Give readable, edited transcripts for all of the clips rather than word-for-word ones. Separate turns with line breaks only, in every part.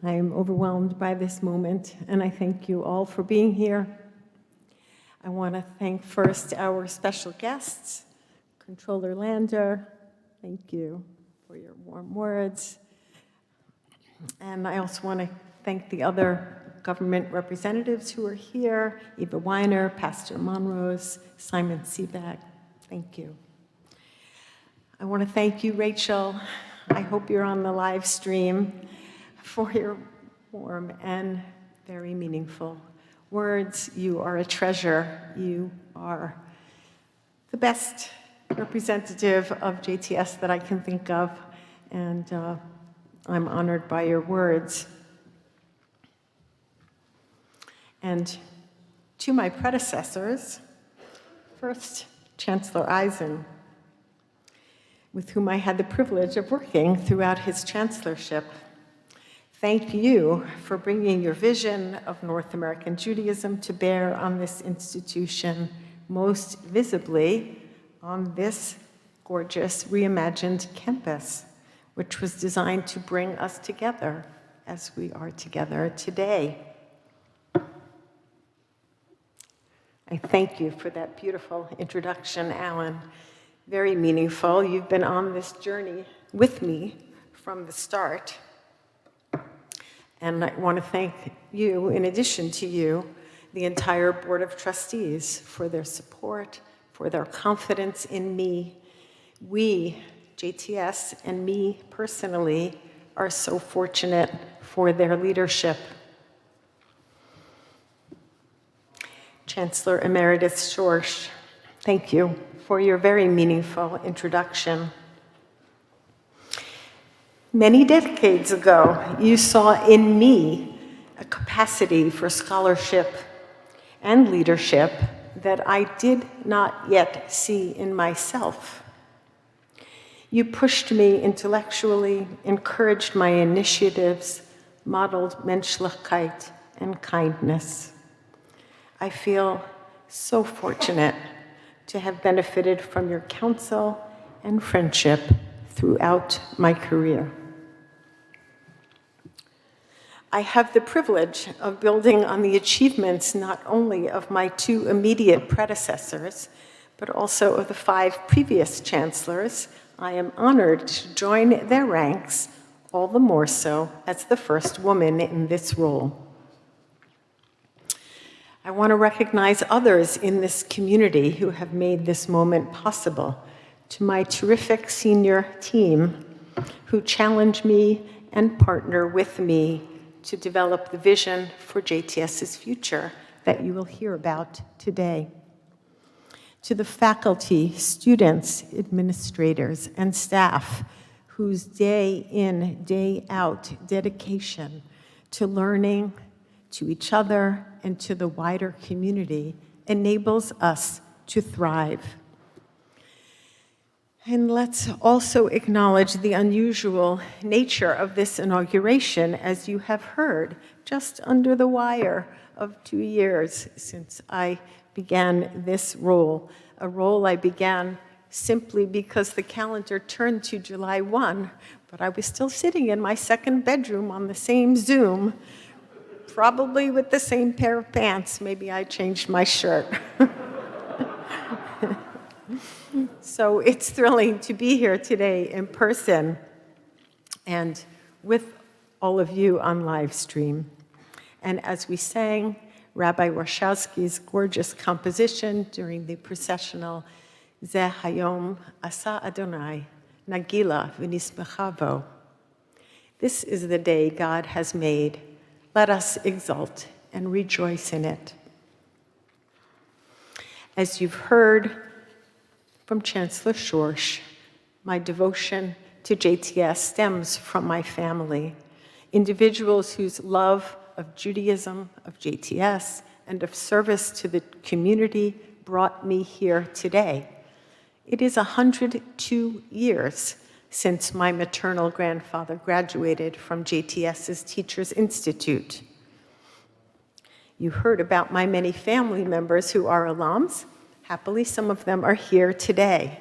I am overwhelmed by this moment, and I thank you all for being here. I want to thank first our special guests, Controller Lander, thank you for your warm words. And I also want to thank the other government representatives who are here, Eva Weiner, Pastor Monrose, Simon Seaback, thank you. I want to thank you, Rachel. I hope you're on the live stream for your warm and very meaningful words. You are a treasure. You are the best representative of JTS that I can think of, and I'm honored by your words. And to my predecessors, first, Chancellor Eisen, with whom I had the privilege of working throughout his chancellorship. Thank you for bringing your vision of North American Judaism to bear on this institution, most visibly on this gorgeous reimagined campus, which was designed to bring us together as we are together today. I thank you for that beautiful introduction, Alan. Very meaningful. You've been on this journey with me from the start. And I want to thank you, in addition to you, the entire Board of Trustees for their support, for their confidence in me. We, JTS, and me personally, are so fortunate for their leadership. Chancellor Emeritus Schwartz, thank you for your very meaningful introduction. Many decades ago, you saw in me a capacity for scholarship and leadership that I did not yet see in myself. You pushed me intellectually, encouraged my initiatives, modeled Menschlichkeit and kindness. I feel so fortunate to have benefited from your counsel and friendship throughout my career. I have the privilege of building on the achievements not only of my two immediate predecessors, but also of the 5 previous chancellors. I am honored to join their ranks, all the more so as the first woman in this role. I want to recognize others in this community who have made this moment possible. To my terrific senior team who challenge me and partner with me to develop the vision for JTS's future that you will hear about today. To the faculty, students, administrators, and staff whose day in, day out dedication to learning, to each other, and to the wider community enables us to thrive. And let's also acknowledge the unusual nature of this inauguration, as you have heard, just under the wire of 2 years since I began this role, a role I began simply because the calendar turned to July 1, but I was still sitting in my second bedroom on the same Zoom, probably with the same pair of pants. Maybe I changed my shirt. So it's thrilling to be here today in person and with all of you on live stream. And as we sang Rabbi Warshawski's gorgeous composition during the processional Zeh Hayom Asa Adonai Nagila V'nismecha Bo. This is the day God has made. Let us exult and rejoice in it. As you've heard from Chancellor Schwartz, my devotion to JTS stems from my family, individuals whose love of Judaism, of JTS, and of service to the community brought me here today. It is 102 years since my maternal grandfather graduated from JTS's Teachers Institute. You heard about my many family members who are alums. Happily, some of them are here today.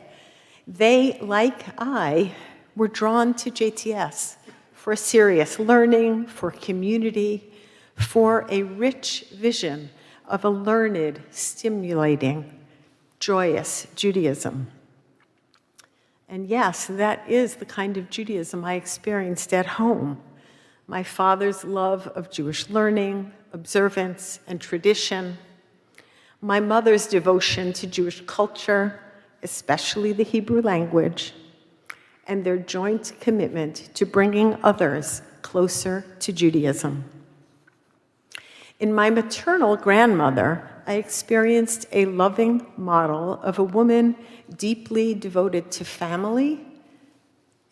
They, like I, were drawn to JTS for serious learning, for community, for a rich vision of a learned, stimulating, joyous Judaism. And yes, that is the kind of Judaism I experienced at home. My father's love of Jewish learning, observance, and tradition. My mother's devotion to Jewish culture, especially the Hebrew language, and their joint commitment to bringing others closer to Judaism. In my maternal grandmother, I experienced a loving model of a woman deeply devoted to family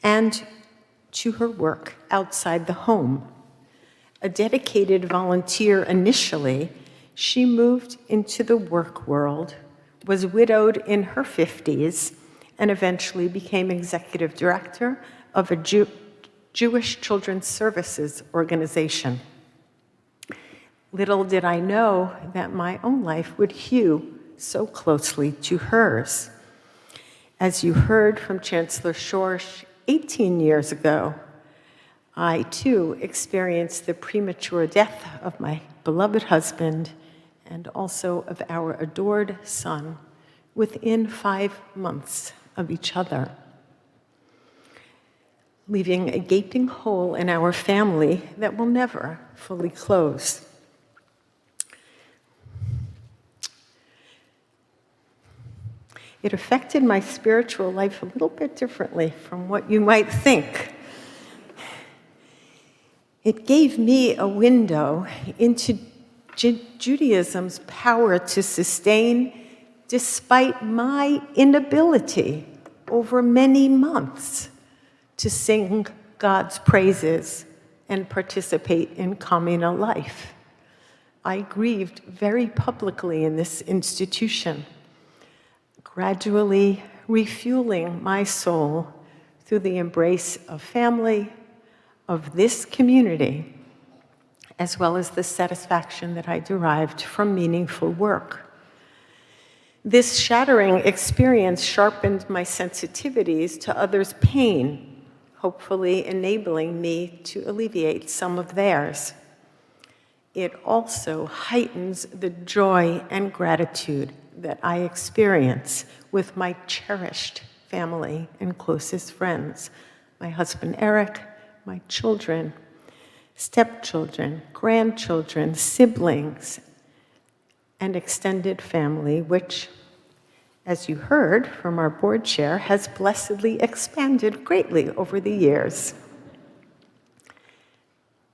and to her work outside the home. A dedicated volunteer initially, she moved into the work world, was widowed in her 50s, and eventually became executive director of a Jewish Children's Services organization. Little did I know that my own life would hew so closely to hers. As you heard from Chancellor Schwartz 18 years ago, I too experienced the premature death of my beloved husband and also of our adored son within 5 months of each other, leaving a gaping hole in our family that will never fully close. It affected my spiritual life a little bit differently from what you might think. It gave me a window into Judaism's power to sustain despite my inability over many months to sing God's praises and participate in communal life. I grieved very publicly in this institution, gradually refueling my soul through the embrace of family, of this community, as well as the satisfaction that I derived from meaningful work. This shattering experience sharpened my sensitivities to others' pain, hopefully enabling me to alleviate some of theirs. It also heightens the joy and gratitude that I experience with my cherished family and closest friends, my husband Eric, my children, stepchildren, grandchildren, siblings, and extended family, which, as you heard from our board chair, has blessedly expanded greatly over the years.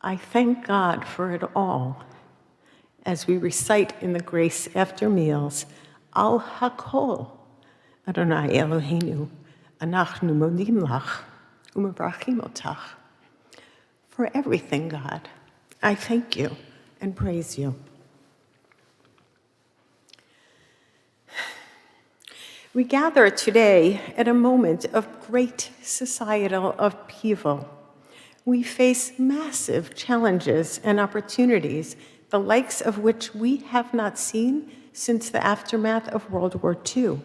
I thank God for it all as we recite in the grace after meals, Al Hakol, Adonai Eloheinu, Anachnu modim lach, u'mevarachim otach. For everything, God, I thank you and praise you. We gather today at a moment of great societal upheaval. We face massive challenges and opportunities, the likes of which we have not seen since the aftermath of World War II.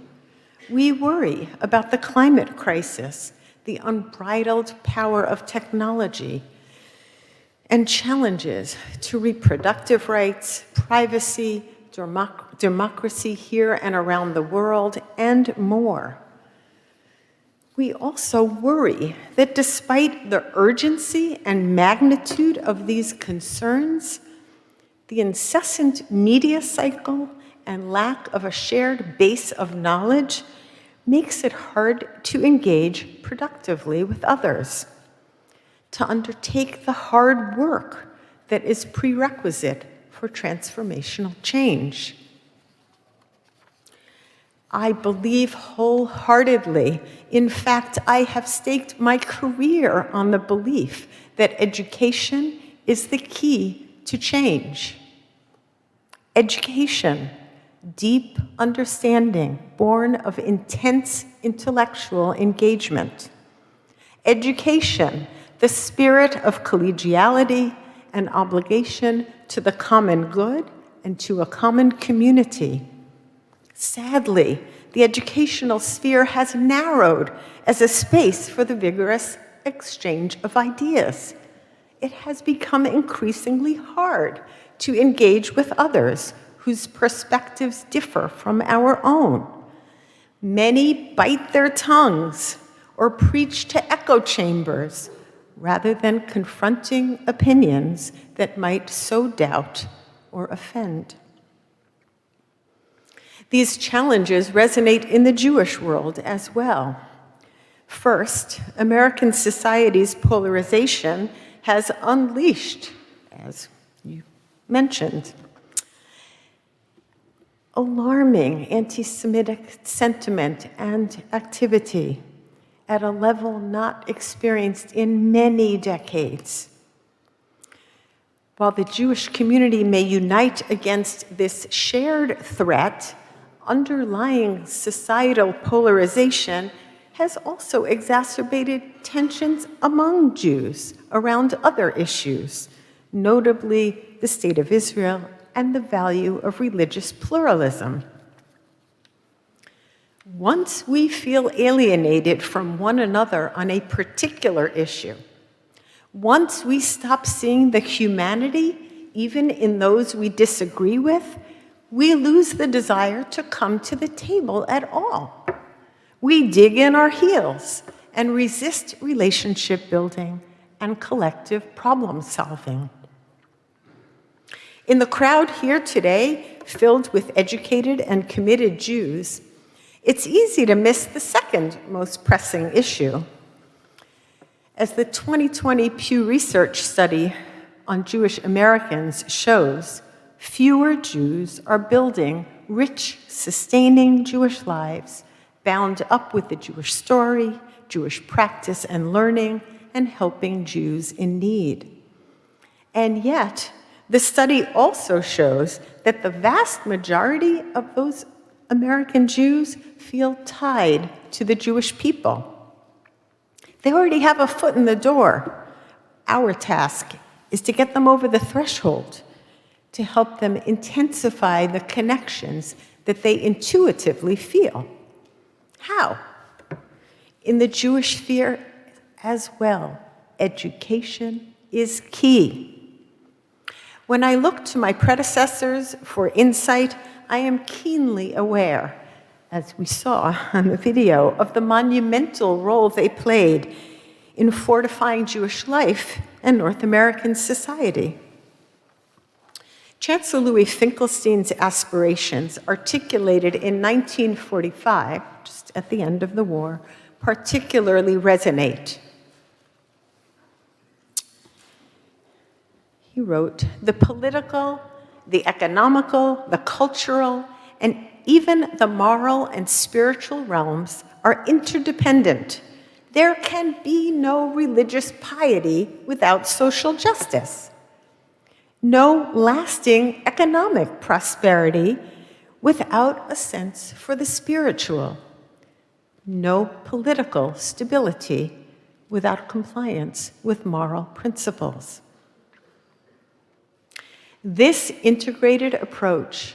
We worry about the climate crisis, the unbridled power of technology, and challenges to reproductive rights, privacy, democracy here and around the world, and more. We also worry that despite the urgency and magnitude of these concerns, the incessant media cycle and lack of a shared base of knowledge makes it hard to engage productively with others, to undertake the hard work that is prerequisite for transformational change. I believe wholeheartedly, in fact, I have staked my career on the belief that education is the key to change. Education, deep understanding born of intense intellectual engagement. Education, the spirit of collegiality and obligation to the common good and to a common community. Sadly, the educational sphere has narrowed as a space for the vigorous exchange of ideas. It has become increasingly hard to engage with others whose perspectives differ from our own. Many bite their tongues or preach to echo chambers rather than confronting opinions that might sow doubt or offend. These challenges resonate in the Jewish world as well. First, American society's polarization has unleashed, as you mentioned, alarming anti-Semitic sentiment and activity at a level not experienced in many decades. While the Jewish community may unite against this shared threat, underlying societal polarization has also exacerbated tensions among Jews around other issues, notably the state of Israel and the value of religious pluralism. Once we feel alienated from one another on a particular issue, once we stop seeing the humanity even in those we disagree with, we lose the desire to come to the table at all. We dig in our heels and resist relationship building and collective problem solving. In the crowd here today, filled with educated and committed Jews, it's easy to miss the second most pressing issue. As the 2020 Pew Research study on Jewish Americans shows, fewer Jews are building rich, sustaining Jewish lives, bound up with the Jewish story, Jewish practice and learning, and helping Jews in need. And yet, the study also shows that the vast majority of those American Jews feel tied to the Jewish people. They already have a foot in the door. Our task is to get them over the threshold, to help them intensify the connections that they intuitively feel. How? In the Jewish sphere as well, education is key. When I look to my predecessors for insight, I am keenly aware, as we saw on the video, of the monumental role they played in fortifying Jewish life and North American society. Chancellor Louis Finkelstein's aspirations, articulated in 1945, just at the end of the war, particularly resonate. He wrote, "The political, the economical, the cultural, and even the moral and spiritual realms are interdependent. There can be no religious piety without social justice. No lasting economic prosperity without a sense for the spiritual. No political stability without compliance with moral principles." This integrated approach,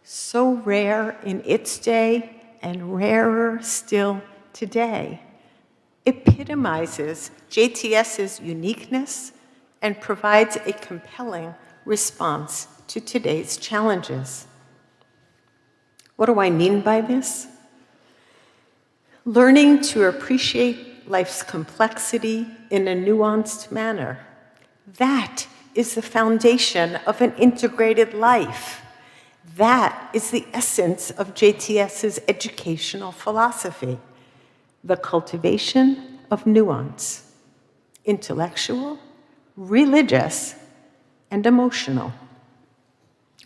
so rare in its day and rarer still today, epitomizes JTS's uniqueness and provides a compelling response to today's challenges. What do I mean by this? Learning to appreciate life's complexity in a nuanced manner. That is the foundation of an integrated life. That is the essence of JTS's educational philosophy, the cultivation of nuance, intellectual, religious, and emotional.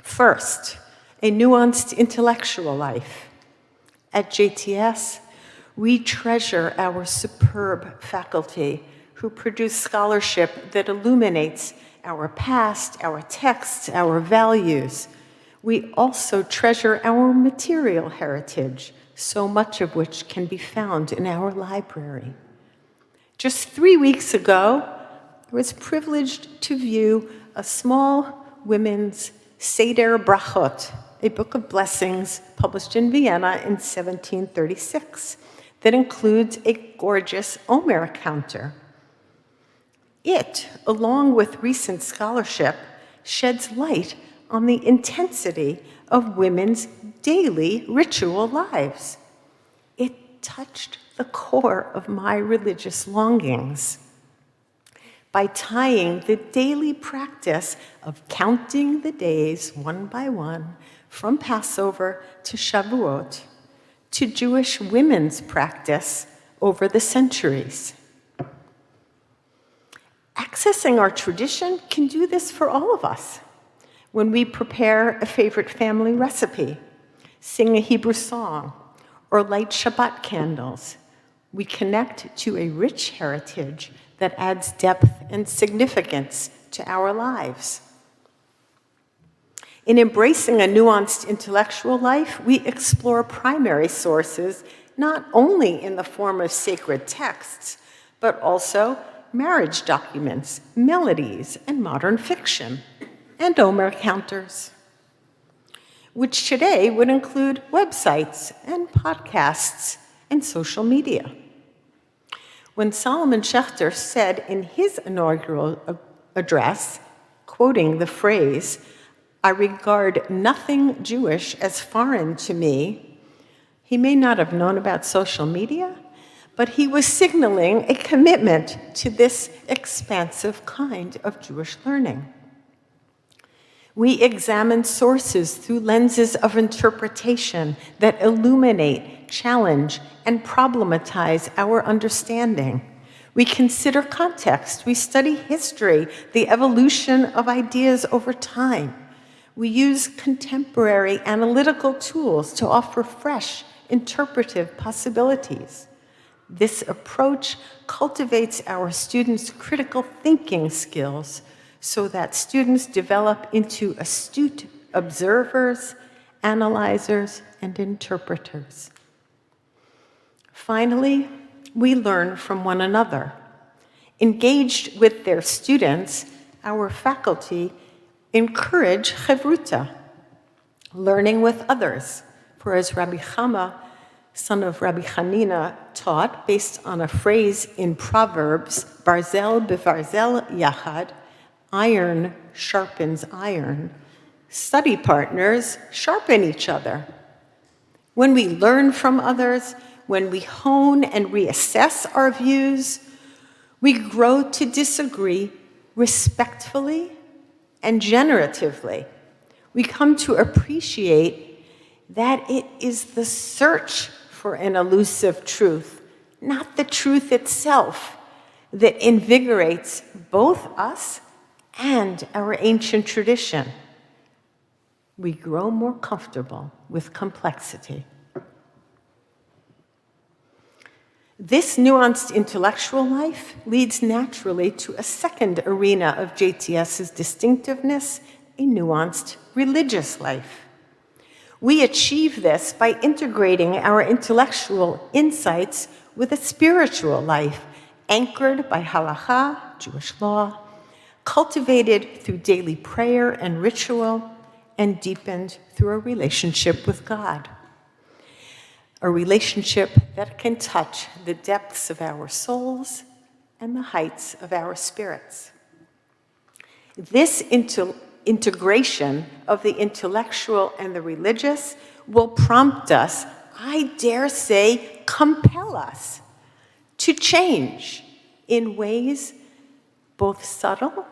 First, a nuanced intellectual life. At JTS, we treasure our superb faculty who produce scholarship that illuminates our past, our texts, our values. We also treasure our material heritage, so much of which can be found in our library. Just 3 weeks ago, I was privileged to view a small women's Seder Brachot, a book of blessings published in Vienna in 1736, that includes a gorgeous Omer counter. It, along with recent scholarship, sheds light on the intensity of women's daily ritual lives. It touched the core of my religious longings by tying the daily practice of counting the days one by one from Passover to Shavuot to Jewish women's practice over the centuries. Accessing our tradition can do this for all of us. When we prepare a favorite family recipe, sing a Hebrew song, or light Shabbat candles, we connect to a rich heritage that adds depth and significance to our lives. In embracing a nuanced intellectual life, we explore primary sources not only in the form of sacred texts, but also marriage documents, melodies, and modern fiction, and Omer counters, which today would include websites and podcasts and social media. When Solomon Schechter said in his inaugural address, quoting the phrase, "I regard nothing Jewish as foreign to me," he may not have known about social media, but he was signaling a commitment to this expansive kind of Jewish learning. We examine sources through lenses of interpretation that illuminate, challenge, and problematize our understanding. We consider context. We study history, the evolution of ideas over time. We use contemporary analytical tools to offer fresh, interpretive possibilities. This approach cultivates our students' critical thinking skills so that students develop into astute observers, analyzers, and interpreters. Finally, we learn from one another. Engaged with their students, our faculty encourage chevruta, learning with others. For as Rabbi Chama, son of Rabbi Hanina, taught, based on a phrase in Proverbs, barzel bevarzel yachad, iron sharpens iron, study partners sharpen each other. When we learn from others, when we hone and reassess our views, we grow to disagree respectfully and generatively. We come to appreciate that it is the search for an elusive truth, not the truth itself, that invigorates both us and our ancient tradition. We grow more comfortable with complexity. This nuanced intellectual life leads naturally to a second arena of JTS's distinctiveness, a nuanced religious life. We achieve this by integrating our intellectual insights with a spiritual life anchored by halakha, Jewish law, cultivated through daily prayer and ritual, and deepened through a relationship with God. A relationship that can touch the depths of our souls and the heights of our spirits. This integration of the intellectual and the religious will prompt us, I dare say, compel us to change in ways both subtle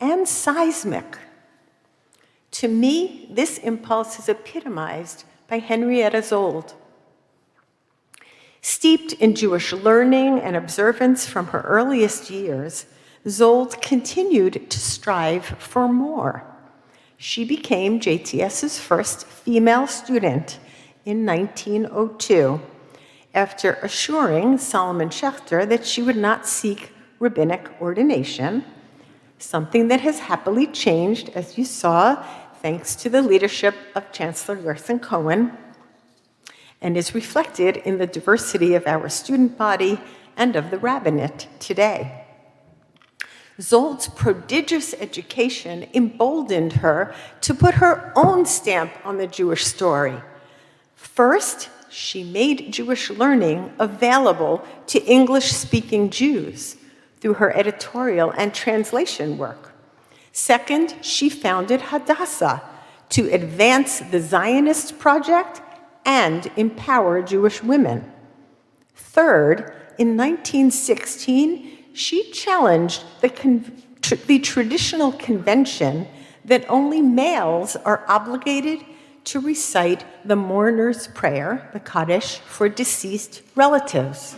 and seismic. To me, this impulse is epitomized by Henrietta Zold. Steeped in Jewish learning and observance from her earliest years, Zold continued to strive for more. She became JTS's first female student in 1902, after assuring Solomon Schechter that she would not seek rabbinic ordination, something that has happily changed, as you saw, thanks to the leadership of Chancellor Gerson Cohen, and is reflected in the diversity of our student body and of the rabbinate today. Zold's prodigious education emboldened her to put her own stamp on the Jewish story. First, she made Jewish learning available to English-speaking Jews through her editorial and translation work. Second, she founded Hadassah to advance the Zionist project and empower Jewish women. Third, in 1916, she challenged the traditional convention that only males are obligated to recite the mourner's prayer, the Kaddish, for deceased relatives.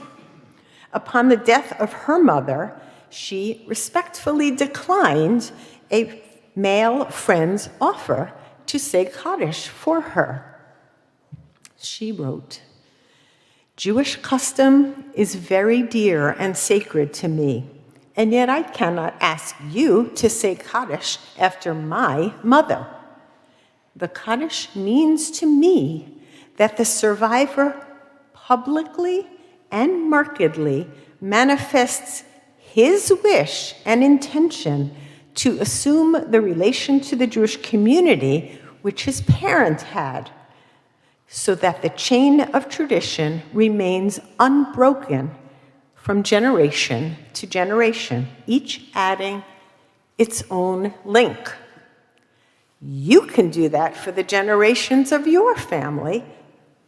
Upon the death of her mother, she respectfully declined a male friend's offer to say Kaddish for her. She wrote, "Jewish custom is very dear and sacred to me, and yet I cannot ask you to say Kaddish after my mother. The Kaddish means to me that the survivor publicly and markedly manifests his wish and intention to assume the relation to the Jewish community which his parent had, so that the chain of tradition remains unbroken from generation to generation, each adding its own link. You can do that for the generations of your family.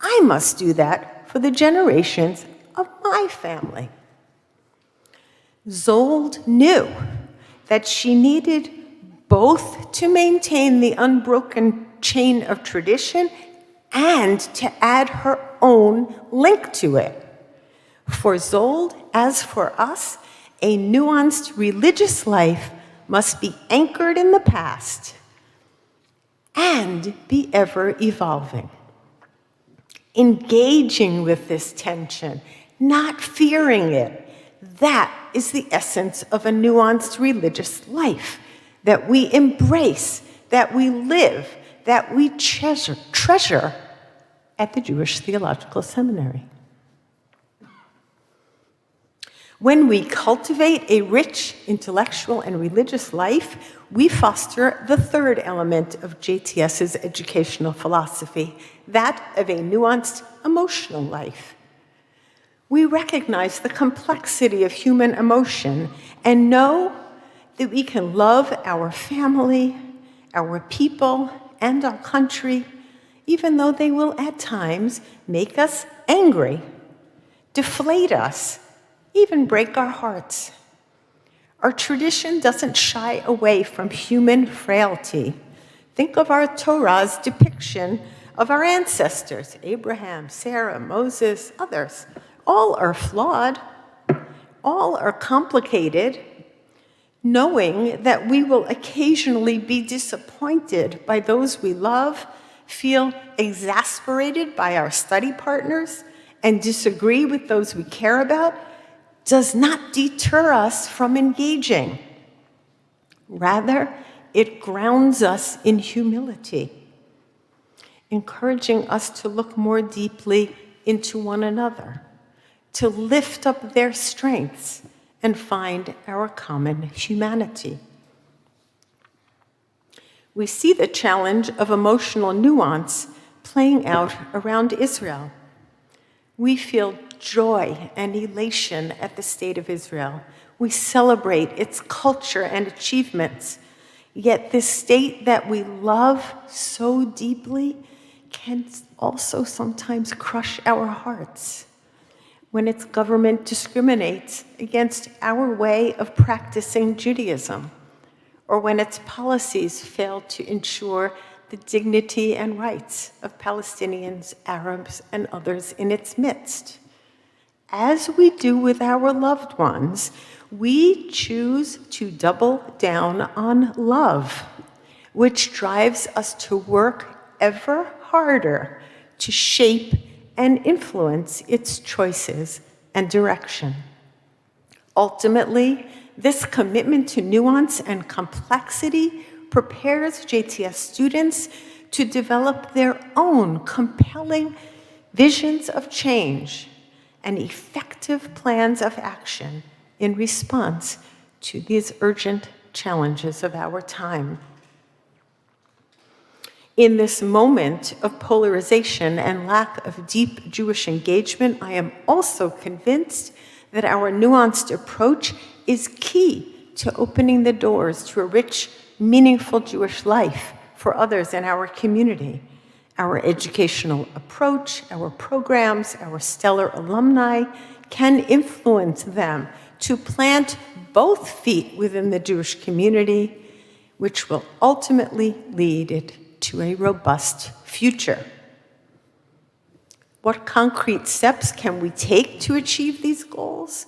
I must do that for the generations of my family." Zold knew that she needed both to maintain the unbroken chain of tradition and to add her own link to it. For Zold, as for us, a nuanced religious life must be anchored in the past and be ever evolving. Engaging with this tension, not fearing it, that is the essence of a nuanced religious life that we embrace, that we live, that we treasure at the Jewish Theological Seminary. When we cultivate a rich intellectual and religious life, we foster the third element of JTS's educational philosophy, that of a nuanced emotional life. We recognize the complexity of human emotion and know that we can love our family, our people, and our country, even though they will at times make us angry, deflate us, even break our hearts. Our tradition doesn't shy away from human frailty. Think of our Torah's depiction of our ancestors, Abraham, Sarah, Moses, others. All are flawed, all are complicated, knowing that we will occasionally be disappointed by those we love, feel exasperated by our study partners, and disagree with those we care about, does not deter us from engaging. Rather, it grounds us in humility, encouraging us to look more deeply into one another, to lift up their strengths and find our common humanity. We see the challenge of emotional nuance playing out around Israel. We feel joy and elation at the state of Israel. We celebrate its culture and achievements. Yet this state that we love so deeply can also sometimes crush our hearts when its government discriminates against our way of practicing Judaism, or when its policies fail to ensure the dignity and rights of Palestinians, Arabs, and others in its midst. As we do with our loved ones, we choose to double down on love, which drives us to work ever harder to shape and influence its choices and direction. Ultimately, this commitment to nuance and complexity prepares JTS students to develop their own compelling visions of change and effective plans of action in response to these urgent challenges of our time. In this moment of polarization and lack of deep Jewish engagement, I am also convinced that our nuanced approach is key to opening the doors to a rich, meaningful Jewish life for others in our community. Our educational approach, our programs, our stellar alumni can influence them to plant both feet within the Jewish community, which will ultimately lead it to a robust future. What concrete steps can we take to achieve these goals?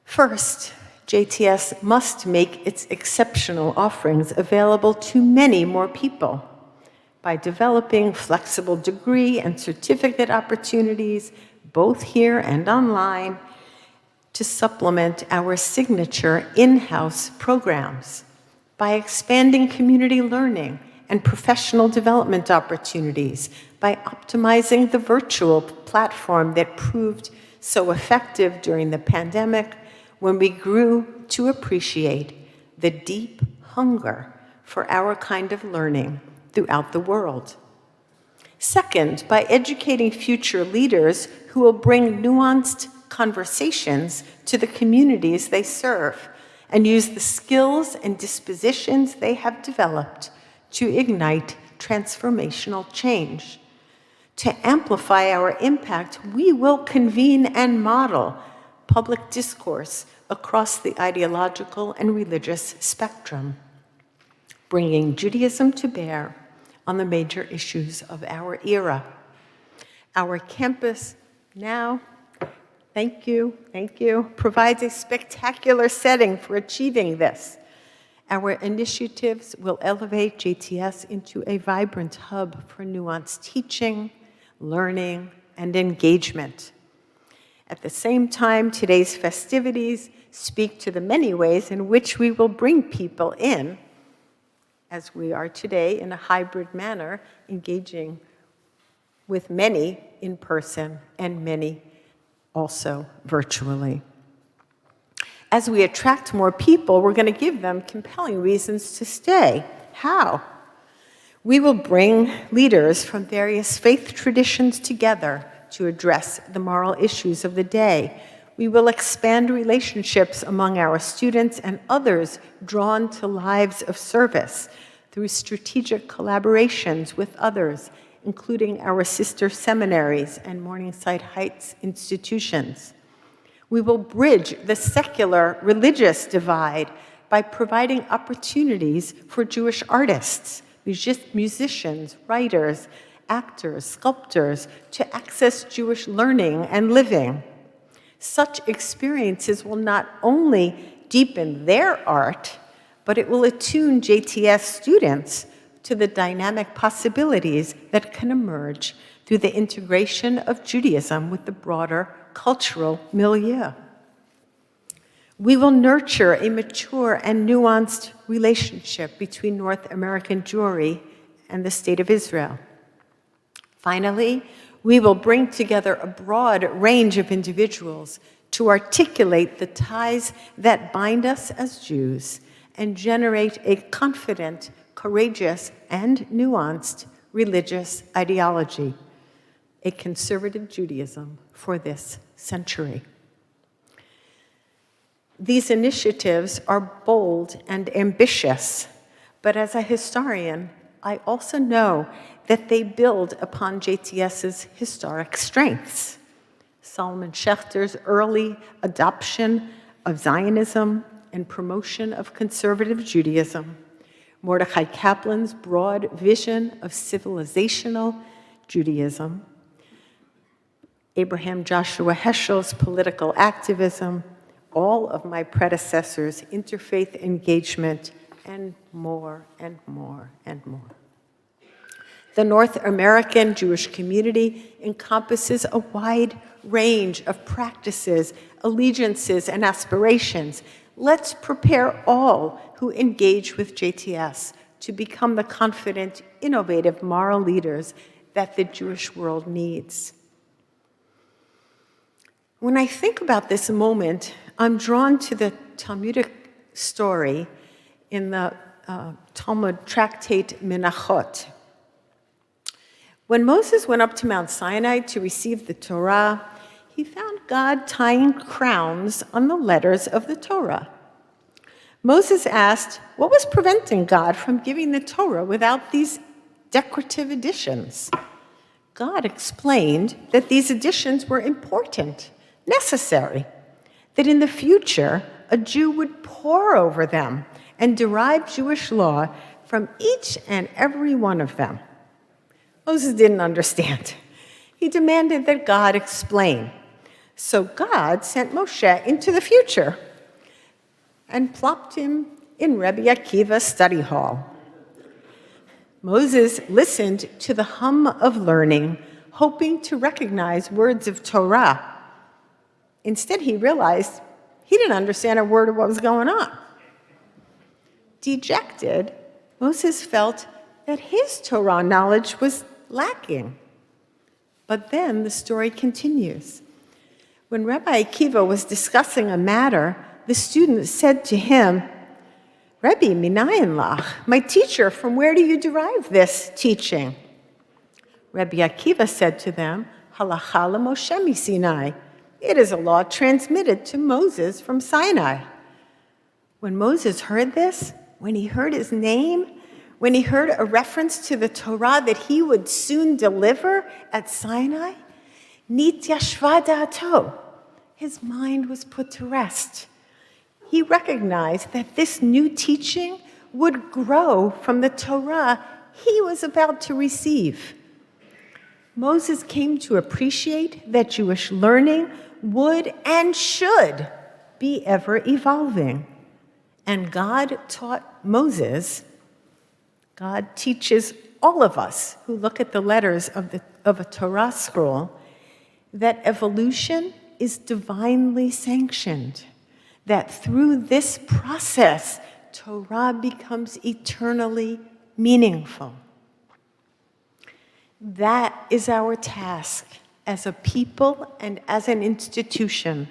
First, JTS must make its exceptional offerings available to many more people by developing flexible degree and certificate opportunities, both here and online, to supplement our signature in-house programs, by expanding community learning and professional development opportunities, by optimizing the virtual platform that proved so effective during the pandemic when we grew to appreciate the deep hunger for our kind of learning throughout the world. Second, by educating future leaders who will bring nuanced conversations to the communities they serve and use the skills and dispositions they have developed to ignite transformational change. To amplify our impact, we will convene and model public discourse across the ideological and religious spectrum, bringing Judaism to bear on the major issues of our era. Our campus now, thank you, provides a spectacular setting for achieving this. Our initiatives will elevate JTS into a vibrant hub for nuanced teaching, learning, and engagement. At the same time, today's festivities speak to the many ways in which we will bring people in, as we are today in a hybrid manner, engaging with many in person and many also virtually. As we attract more people, we're going to give them compelling reasons to stay. How? We will bring leaders from various faith traditions together to address the moral issues of the day. We will expand relationships among our students and others drawn to lives of service through strategic collaborations with others, including our sister seminaries and Morningside Heights institutions. We will bridge the secular-religious divide by providing opportunities for Jewish artists, musicians, writers, actors, sculptors to access Jewish learning and living. Such experiences will not only deepen their art, but it will attune JTS students to the dynamic possibilities that can emerge through the integration of Judaism with the broader cultural milieu. We will nurture a mature and nuanced relationship between North American Jewry and the State of Israel. Finally, we will bring together a broad range of individuals to articulate the ties that bind us as Jews and generate a confident, courageous, and nuanced religious ideology, a conservative Judaism for this century. These initiatives are bold and ambitious, but as a historian, I also know that they build upon JTS's historic strengths. Solomon Schechter's early adoption of Zionism and promotion of conservative Judaism, Mordechai Kaplan's broad vision of civilizational Judaism, Abraham Joshua Heschel's political activism, all of my predecessors' interfaith engagement, and more and more and more. The North American Jewish community encompasses a wide range of practices, allegiances, and aspirations. Let's prepare all who engage with JTS to become the confident, innovative moral leaders that the Jewish world needs. When I think about this moment, I'm drawn to the Talmudic story in the Talmud tractate Menachot. When Moses went up to Mount Sinai to receive the Torah, he found God tying crowns on the letters of the Torah. Moses asked, what was preventing God from giving the Torah without these decorative additions? God explained that these additions were important, necessary, that in the future a Jew would pore over them and derive Jewish law from each and every one of them. Moses didn't understand. He demanded that God explain. So God sent Moshe into the future and plopped him in Rebbe Akiva's study hall. Moses listened to the hum of learning, hoping to recognize words of Torah. Instead, he realized he didn't understand a word of what was going on. Dejected, Moses felt that his Torah knowledge was lacking. But then the story continues. When Rabbi Akiva was discussing a matter, the student said to him, Rebbe, minayin lach, my teacher, from where do you derive this teaching? Rabbi Akiva said to them, halacha Moshe miSinai. It is a law transmitted to Moses from Sinai. When Moses heard this, when he heard his name, when he heard a reference to the Torah that he would soon deliver at Sinai, nityashva da'ato, his mind was put to rest. He recognized that this new teaching would grow from the Torah he was about to receive. Moses came to appreciate that Jewish learning would and should be ever evolving. And God taught Moses, God teaches all of us who look at the letters of a Torah scroll, that evolution is divinely sanctioned, that through this process, Torah becomes eternally meaningful. That is our task as a people and as an institution,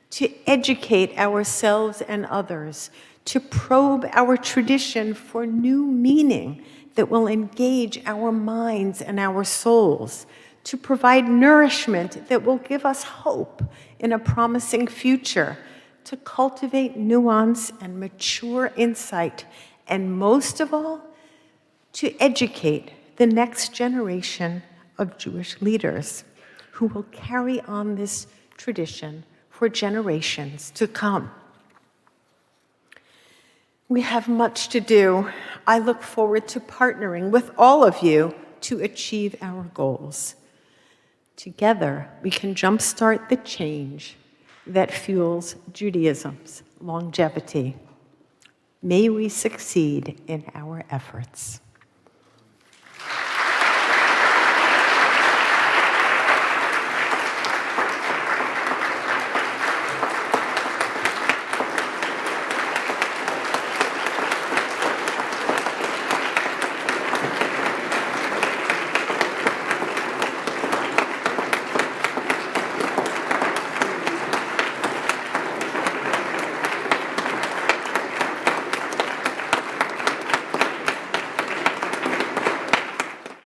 to educate ourselves and others, to probe our tradition for new meaning that will engage our minds and our souls, to provide nourishment that will give us hope in a promising future, to cultivate nuance and mature insight, and most of all, to educate the next generation of Jewish leaders who will carry on this tradition for generations to come. We have much to do. I look forward to partnering with all of you to achieve our goals. Together, we can jumpstart the change that fuels Judaism's longevity. May we succeed in our efforts.